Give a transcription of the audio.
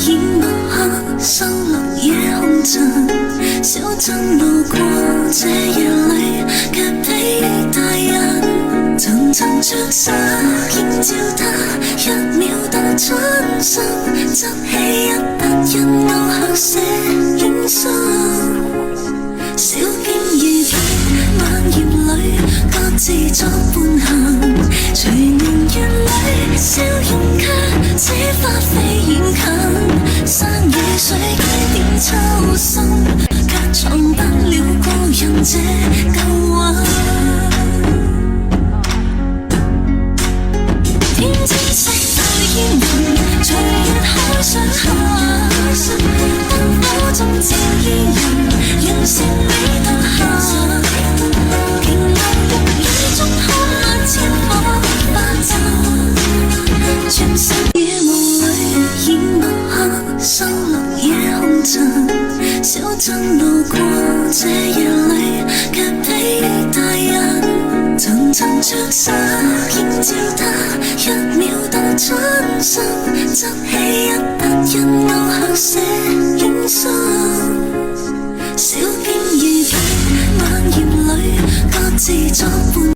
已抹黑，收錄夜紅塵，小鎮路過這夜裏嘅披戴人，層層着灑映照他，一秒到春生，執起一筆印勾刻寫影相，小徑夜景晚葉裏各自作伴行，隨年月裏笑容卻似花飛遠近，山與水幾點秋深，卻藏不了故人這舊魂。天之色對煙雲，隨月海上下，燈火中照依人，完成你當下。鯨流入雨中看千火花陣，全身夜霧裏已抹黑，收錄夜紅塵，小鎮路過這夜裏嘅披戴人，層層着灑映照他，一秒到春生，執起一筆印勾刻寫